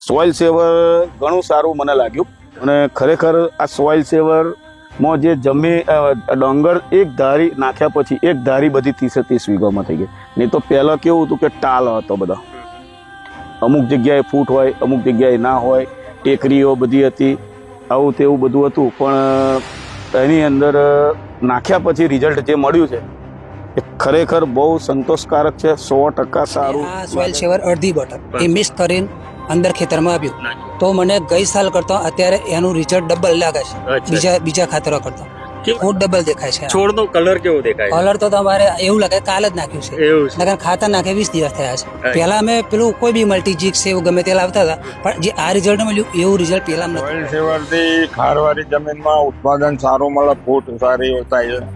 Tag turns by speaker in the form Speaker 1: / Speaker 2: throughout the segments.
Speaker 1: Soil સેવર ઘણું સારું મને લાગ્યું અને ખરેખર આ સોઇલ સેવરમાં જે ડોંગર એક ધારી નાખ્યા પછી એક ધારી બધી 30 વીઘામાં થઈ ગઈ. નહીં તો પહેલાં કેવું હતું કે ટાલ હતો બધા, અમુક જગ્યાએ ફૂટ હોય અમુક જગ્યાએ ના હોય, ટેકરીઓ બધી હતી, આવું તેવું બધું હતું. પણ એની અંદર નાખ્યા પછી રિઝલ્ટ જે મળ્યું છે એ ખરેખર બહુ સંતોષકારક છે. 100% સારું.
Speaker 2: આ સોઇલ સેવર અડધી બોટલ એ મિક્સ કરીને અંદર ખેતરમાં આપ્યું તો મને ગઈ સાલ કરતા અત્યારે એનું રિઝલ્ટ ડબલ લાગે છે. બીજા ખાતરો કરતા ફૂટ ડબલ દેખાય છે.
Speaker 3: છોડનો કલર કેવો દેખાય?
Speaker 2: કલર તો તમારે એવું લાગે કાલ જ નાખ્યું છે.
Speaker 3: એવું છે?
Speaker 2: નકર ખાતર નાખે 20 દિવસ થયા છે. પહેલા અમે પેલું કોઈ બી મલ્ટીજીક્સ એવું ગમે તે લાવતા હતા, પણ જે આ રિઝલ્ટ મળ્યું એવું રિઝલ્ટ પહેલા નથી.
Speaker 4: સોઇલ સેવરથી ખારવાળી જમીનમાં ઉત્પાદન સારું મળે, ફૂટ સારી થાય છે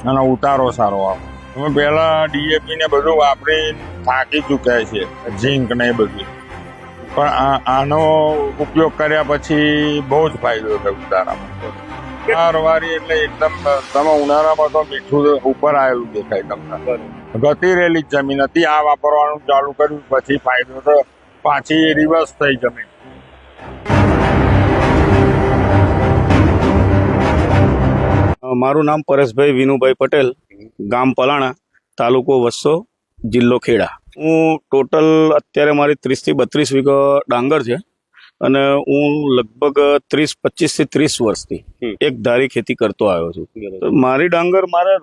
Speaker 4: અને ઉતારો સારો આવે. અમે પહેલા ડીએપી ને બધું વાપરી થાકી ચૂક્યા છીએ, ઝીંક ને એ બધું, પણ આનો ઉપયોગ કર્યા પછી બહુ જ ફાયદો થયો ઉતારામાં. ખારવાળી એટલે એકદમ તમે ઉનાળામાં તો મીઠું ઉપર આવેલું દેખાય તમને. ગતી રહેલી જમીન હતી, આ વાપરવાનું ચાલુ કર્યું પછી ફાયદો તો પાછી રિવર્સ થઈ જમીન.
Speaker 1: મારું નામ પરેશભાઈ વિનુભાઈ પટેલ, ગામ પલાણા, તાલુકો વસ્સો, જિલ્લો ખેડા. હું ટોટલ અત્યારે મારી 30 થી 32 વીઘા ડાંગર છે અને હું લગભગ 25 થી 30 વર્ષથી એક ધારી ખેતી કરતો આવ્યો છું. તો મારી ડાંગર મારે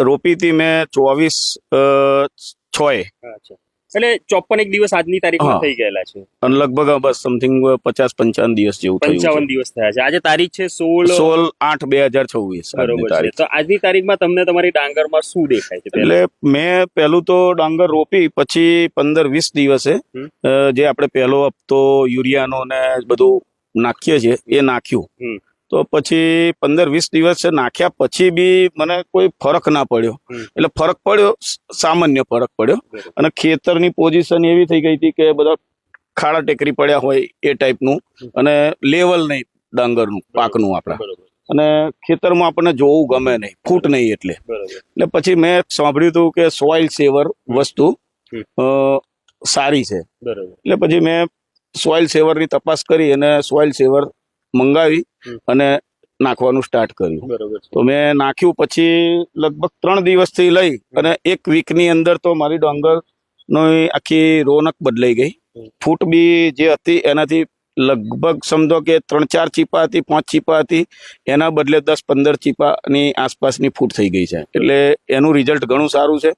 Speaker 1: રોપી હતી મેં 24/6
Speaker 3: એટલે 54 દિવસ આજની તારીખમાં થઈ ગયેલા છે
Speaker 1: અને લગભગ બસ સમથિંગ 50-55 દિવસ જેવું થયું.
Speaker 3: 55 દિવસ થયા છે. આજે તારીખ છે
Speaker 1: 16/8/2024.
Speaker 3: બરોબર છે. તો આજની તારીખમાં તમને તમારી ડાંગરમાં શું દેખાય છે?
Speaker 1: એટલે મેં પહેલું તો ડાંગર રોપી પછી 15-20 દિવસે જે આપણે પહેલો હપ્તો યુરિયાનો ને બધું નાખીએ છીએ એ નાખ્યું. તો પછી 15-20 દિવસ નાખ્યા પછી બી મને કોઈ ફરક ના પડ્યો. એટલે ફરક પડ્યો, સામાન્ય ફરક પડ્યો. અને ખેતરની પોઝિશન એવી થઈ ગઈ હતી કે બધા ખાડા ટેકરી પડ્યા હોય એ ટાઈપનું અને લેવલ નહીં ડાંગરનું પાકનું આપણા. અને ખેતરમાં આપણને જોવું ગમે નહીં, ફૂટ નહીં. એટલે પછી મેં સાંભળ્યું હતું કે સોઇલ સેવર વસ્તુ સારી છે. એટલે પછી મેં સોઇલ સેવરની તપાસ કરી અને સોઇલ સેવર મંગાવી અને નાખવાનું સ્ટાર્ટ કર્યું. તો મેં નાખ્યું પછી લગભગ 3 દિવસથી લઈ અને 1 વીકની અંદર તો મારી ડાંગરનો આખી રોનક બદલાઈ ગઈ. ફૂટ બી જે હતી એનાથી લગભગ સમજો કે 3-4 ચીપા હતી, 5 ચીપા હતી, એના બદલે 10-15 ચીપાની આસપાસની ફૂટ થઈ ગઈ છે. એટલે એનું રિઝલ્ટ ઘણું સારું છે.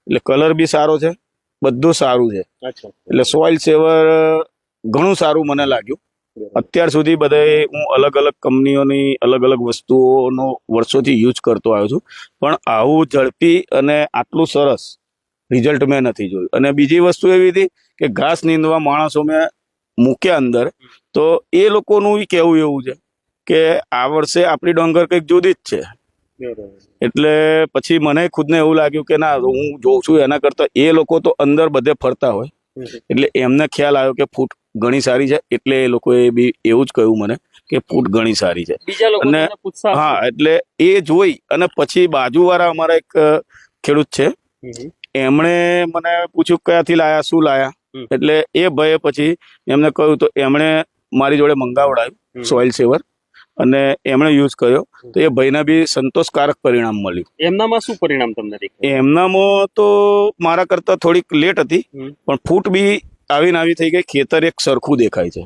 Speaker 1: એટલે કલર બી સારો છે, બધું સારું છે. એટલે સોઇલ સેવર ઘણું સારું મને લાગ્યું. અત્યાર સુધી બધાએ હું અલગ અલગ કંપનીઓની અલગ અલગ વસ્તુઓનો વર્ષોથી યુઝ કરતો આવ્યો છું, પણ આવું ઝડપી અને આટલું સરસ રિઝલ્ટ મેં નથી જોયું. અને બીજી વસ્તુ એવી હતી કે ઘાસ નીંદવા માણસો મેં મૂક્યા અંદર, તો એ લોકોનું કહેવું એવું છે કે આ વર્ષે આપણી ડાંગર કંઈક જુદી જ છે. એટલે પછી મને ખુદને એવું લાગ્યું કે ના, હું જોઉં છું એના કરતાં એ લોકો તો અંદર બધે ફરતા હોય એટલે એમને ખ્યાલ આવ્યો કે ફૂટ ઘણી સારી છે. એટલે એ લોકોએ બી એવું જ કહ્યું મને કે ફૂટ ઘણી સારી છે. અને હા, એટલે એ જોઈ અને પછી બાજુવાળા અમારા એક ખેડૂત છે, એમણે મને પૂછ્યું કયાથી લાયા, શું લાયા. એટલે એ ભાઈએ પછી એમને કહ્યું તો એમણે મારી જોડે મંગાવડાવ્યું સોઇલ સેવર અને એમણે યુઝ કર્યો. તો એ ભાઈને બી સંતોષકારક પરિણામ મળ્યું.
Speaker 3: એમનામાં શું પરિણામ તમને દેખાય?
Speaker 1: એમનામાં તો મારા કરતા થોડીક લેટ હતી, પણ ફૂટ બી આવી થઈ ગઈ. ખેતર એક સરખું દેખાય છે.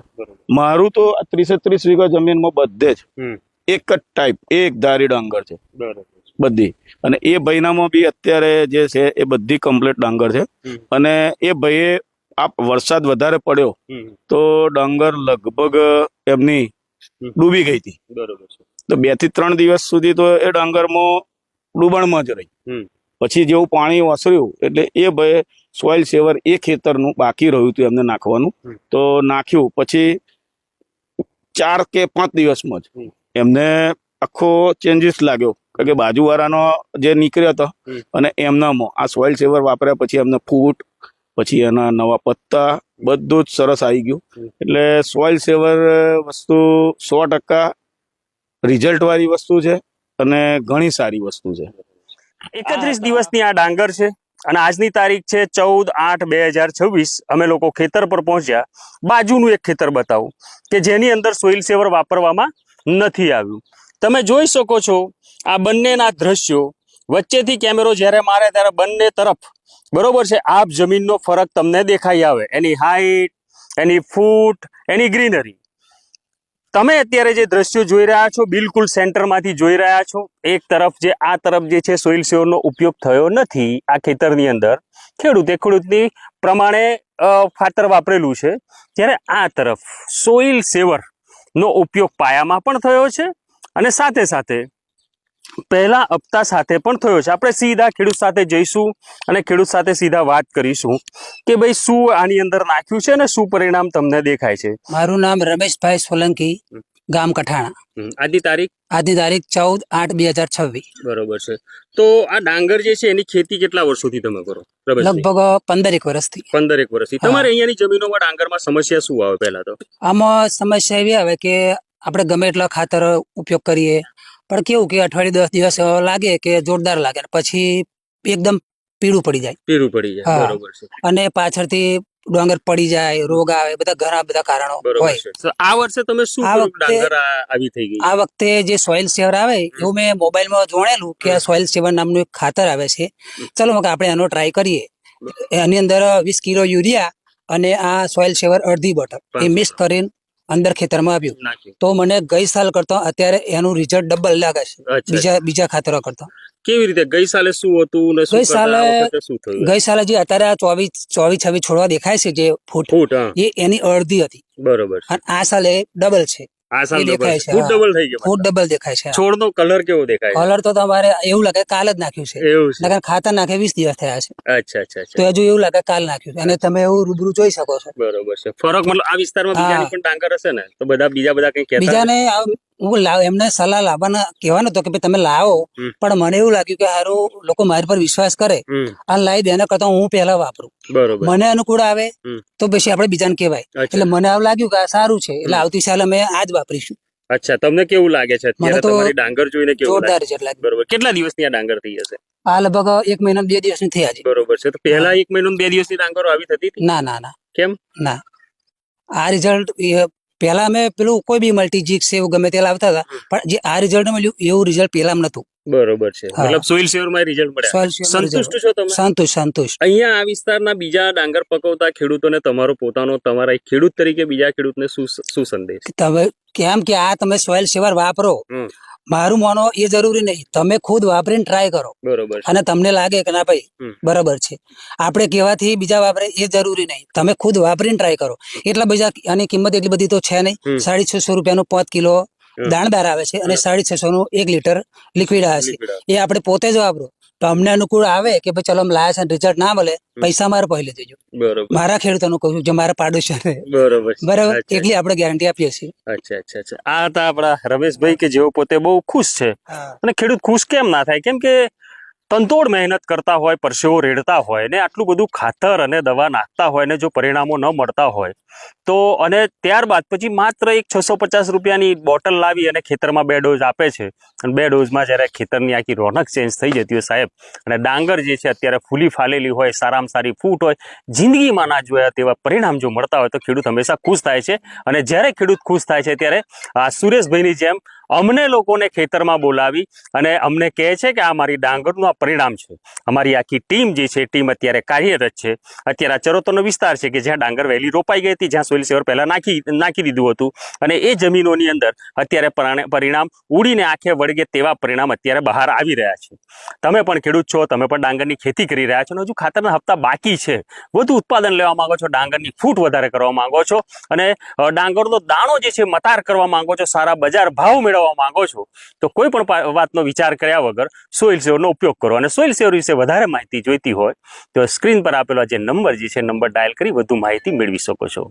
Speaker 1: મારું તો 30 વીઘા જમીનમાં બધે જ એક જ ટાઈપ, એક ધારી ડાંગર છે બધી. અને એ ભાઈનામાં બી અત્યારે જે છે એ બધી કમ્પ્લીટ ડાંગર છે. અને એ ભાઈએ વરસાદ વધારે પડ્યો તો ડાંગર લગભગ એમની ડૂબી ગઈ હતી. તો 2 થી 3 દિવસ સુધી તો એ ડાંગરમાં ડૂબણમાં જ રહી. પછી જેવું પાણી ઓસર્યું એટલે એ ભાઈ સોઇલ સેવર એ ખેતરનું બાકી રહ્યું હતું એમને નાખવાનું, તો નાખ્યું. પછી 4 કે 5 દિવસમાં જ એમને આખો ચેન્જીસ લાગ્યો. કારણ કે બાજુવાળાનો જે નીકળ્યો હતો અને એમનામાં આ સોઇલ સેવર વાપર્યા પછી એમને ફૂટ, પછી એના નવા પત્તા બધું જ સરસ આવી ગયું. એટલે સોઇલ સેવર વસ્તુ 100% રિઝલ્ટ વાળી વસ્તુ છે અને ઘણી સારી વસ્તુ છે.
Speaker 3: 31 દિવસની આ ડાંગર છે. અને આજની તારીખ છે 14/8/2026. અમે લોકો ખેતર પર પહોંચ્યા. બાજુનું એક ખેતર બતાવું કે જેની અંદર સોઇલ સેવર વાપરવામાં નથી આવ્યું. તમે જોઈ શકો છો આ બંનેના દ્રશ્યો. વચ્ચેથી કેમેરો જ્યારે મારે ત્યારે બંને તરફ બરોબર છે આપ જમીનનો ફરક તમને દેખાઈ આવે, એની હાઈટ, એની ફૂટ, એની ગ્રીનરી. તમે અત્યારે જે દ્રશ્યો જોઈ રહ્યા છો બિલકુલ સેન્ટરમાંથી જોઈ રહ્યા છો. એક તરફ જે આ તરફ જે છે સોઇલ સેવરનો ઉપયોગ થયો નથી આ ખેતરની અંદર. ખેડૂતની પ્રમાણે ખાતર વાપરેલું છે, જ્યારે આ તરફ સોઇલ સેવરનો ઉપયોગ પાયામાં પણ થયો છે અને સાથે સાથે પહેલા હપ્તા સાથે પણ થયો છે. આપણે સીધા ખેડૂત સાથે જઈશું અને ખેડૂત સાથે સીધા વાત કરીશું કે ભાઈ શું આની અંદર નાખ્યું છે અને શું પરિણામ તમને દેખાય છે.
Speaker 2: મારું નામ રમેશભાઈ સોલંકી, ગામ કઠાણા.
Speaker 3: આજની તારીખ
Speaker 2: 14/8/2026.
Speaker 3: બરોબર છે. તો આ ડાંગર જે છે એની ખેતી કેટલા વર્ષોથી તમે કરો?
Speaker 2: લગભગ 15 વર્ષથી.
Speaker 3: 15 વર્ષથી. તમારે અહીંયાની જમીનોમાં ડાંગરમાં સમસ્યા શું આવે? પહેલા તો
Speaker 2: આમાં સમસ્યા એવી આવે કે આપણે ગમે એટલા ખાતર ઉપયોગ કરીએ પણ કેવું કે અઠવાડિયે 10 દિવસ લાગે કે જોરદાર લાગે, પછી એકદમ પીળું પડી જાય.
Speaker 3: બરોબર છે.
Speaker 2: અને પાછળથી ડાંગર પડી જાય, રોગ આવે, ઘણા બધા કારણો હોય.
Speaker 3: તો આ વર્ષે તમે શું કર્યું? ડાંગર આવી થઈ ગઈ.
Speaker 2: આ વખતે જે સોઇલ સેવર આવે એવું મેં મોબાઈલમાં જોણેલું કે સોઇલ સેવર નામનું એક ખાતર આવે છે. ચલો આપણે એનો ટ્રાય કરીએ. એની અંદર 20 કિલો યુરિયા અને આ સોઇલ સેવર અડધી બોટલ એ મિક્સ કરીને અંદર ખેતરમાં આપ્યું. તો મને ગઈ સાલ કરતા અત્યારે એનું રિઝલ્ટ ડબલ લાગે છે બીજા ખાતરો કરતા.
Speaker 3: કેવી રીતે? ગઈ સાલે શું હતું ને
Speaker 2: ગઈ સાલે જે અત્યારે 24-26 છોડવા દેખાય છે જે ફૂટ એ એની અડધી હતી.
Speaker 3: બરોબર.
Speaker 2: અને આ સાલે ડબલ છે.
Speaker 3: આ સાલ
Speaker 2: દેખાય છે
Speaker 3: ફૂટ ડબલ થઈ ગયો.
Speaker 2: ફૂટ ડબલ દેખાય છે.
Speaker 3: છોડનો કલર કેવો દેખાય?
Speaker 2: કલર તો તમારે એવું લાગે કાલ જ નાખ્યું છે.
Speaker 3: એવું છે.
Speaker 2: ખાતર નાખે 20 દિવસ થયા છે.
Speaker 3: અચ્છા.
Speaker 2: તો હજુ એવું લાગે કાલ નાખ્યું છે અને તમે એવું રૂબરૂ જોઈ શકો છો.
Speaker 3: બરોબર છે. ફરક મતલબ આ વિસ્તારમાં બીજાની પણ ડાંગર હશે ને, તો બીજા કઈ કહેતા?
Speaker 2: બીજાને હું એમને સલાહ લાવવાના કહેવાનો હતો કે ભાઈ તમે લાવો, પણ મને એવું લાગ્યું કે હારું લોકો મારી પર વિશ્વાસ કરે અને લાવી દે, એના કરતા હું પહેલા વાપરું.
Speaker 3: બરોબર.
Speaker 2: મને અનુકૂળ આવે તો પછી આપણે બીજાને કહેવાય. એટલે મને આવું લાગ્યું કે આ સારું છે, એટલે આવતી સાલ અમે આ જ વાપરીશું.
Speaker 3: અચ્છા, તમને કેવું લાગે છે અત્યારે? તમારી ડાંગર જોઈને કેવું
Speaker 2: જોરદાર
Speaker 3: લાગે?
Speaker 2: છે.
Speaker 3: બરોબર. કેટલા દિવસની આ ડાંગર થઈ હશે?
Speaker 2: આ લગભગ 1 મહિના 2 દિવસની થયા છે.
Speaker 3: બરોબર છે. તો પહેલા 1 મહિનો 2 દિવસની ડાંગરો આવી થતી હતી?
Speaker 2: ના.
Speaker 3: કેમ?
Speaker 2: ના, આ રિઝલ્ટ પેલા અમે પેલું કોઈ બી મલ્ટીજીક્સ એવું ગમે તે લાવતા હતા, પણ જે આ રિઝલ્ટ મળ્યું એવું રિઝલ્ટ પેલા નતું.
Speaker 3: બરોબર છે. મતલબ સોઇલ સેવરમાં રિઝલ્ટ મળ્યા. સંતુષ્ટ છો તમે?
Speaker 2: સંતુષ્ટ.
Speaker 3: અહીંયા આ વિસ્તારના બીજા ડાંગર પકવતા ખેડૂતોને તમારા ખેડૂત તરીકે બીજા ખેડૂતને શું સંદેશ?
Speaker 2: તમે કેમ કે આ તમે સોઇલ સેવર વાપરો, મારું માનો એ જરૂરી નહીં, તમે ખુદ વાપરીને ટ્રાય કરો. બરોબર. અને તમને લાગે કે ના ભાઈ બરાબર છે, આપણે કહેવાથી બીજા વાપરે એ જરૂરી નહીં, તમે ખુદ વાપરીને ટ્રાય કરો. એટલા બીજા આની કિંમત એટલી બધી તો છે નહીં. 650 રૂપિયાનું 5 કિલો દાણદાર આવે છે અને 650 નું 1 લીટર લિક્વિડ આવે છે. એ આપણે પોતે જ વાપરો તો અમને અનુકૂળ આવે કે ભાઈ ચલો લાયા છે, રિઝલ્ટ ના મળે પૈસા મારે પહેલે દેજો. મારા ખેડૂતોનું કહું જે મારા પાડોશી બરાબર, એટલી આપણે ગેરંટી આપીએ છીએ.
Speaker 3: અચ્છા. આ હતા આપણા રમેશભાઈ કે જેઓ પોતે બહુ ખુશ છે. અને ખેડૂત ખુશ કેમ ના થાય? કેમ કે તનતોડ મહેનત કરતા હોય, પરસેવો રેડતા હોય ને આટલું બધું ખાતર અને દવા નાખતા હોય ને જો પરિણામો ન મળતા હોય તો, અને ત્યારબાદ પછી માત્ર એક 650 રૂપિયાની બોટલ લાવી અને ખેતરમાં 2 ડોઝ આપે છે, અને 2 ડોઝમાં જ્યારે ખેતરની આખી રોનક ચેન્જ થઈ જતી હોય સાહેબ, અને ડાંગર જે છે અત્યારે ફૂલી ફાલેલી હોય, સારામાં સારી ફૂટ હોય, જિંદગીમાં ના જોયા તેવા પરિણામ જો મળતા હોય તો ખેડૂત હંમેશા ખુશ થાય છે. અને જ્યારે ખેડૂત ખુશ થાય છે ત્યારે આ સુરેશભાઈની જેમ અમને લોકોને ખેતરમાં બોલાવી અને અમને કહે છે કે આ મારી ડાંગરનું આ પરિણામ છે. અમારી આખી ટીમ જે છે ટીમ અત્યારે કાર્યરત છે. અત્યારે આ ચરોતરનો વિસ્તાર છે કે જ્યાં ડાંગર વહેલી રોપાઈ ગઈ હતી, જ્યાં સોઇલ સેવર પહેલા નાખી દીધું હતું, અને એ જમીનોની અંદર અત્યારે પરિણામ ઉડીને આંખે વળગે તેવા પરિણામ અત્યારે બહાર આવી રહ્યા છે. તમે પણ ખેડૂત છો, તમે પણ ડાંગરની ખેતી કરી રહ્યા છો, અને હજુ ખાતરના હપ્તા બાકી છે, વધુ ઉત્પાદન લેવા માંગો છો, ડાંગરની ફૂટ વધારે કરવા માંગો છો, અને ડાંગરનો દાણો જે છે મતાર કરવા માંગો છો, સારા બજાર ભાવ મેળવવા માંગો છો, તો કોઈ પણ વાતનો વિચાર કર્યા વગર સોઇલ સેવરનો ઉપયોગ કરો. અને સોઇલ સેવર વિશે વધારે માહિતી જોઈતી હોય તો સ્ક્રીન પર આપેલો જે નંબર જે છે નંબર ડાયલ કરી વધુ માહિતી મેળવી શકો છો.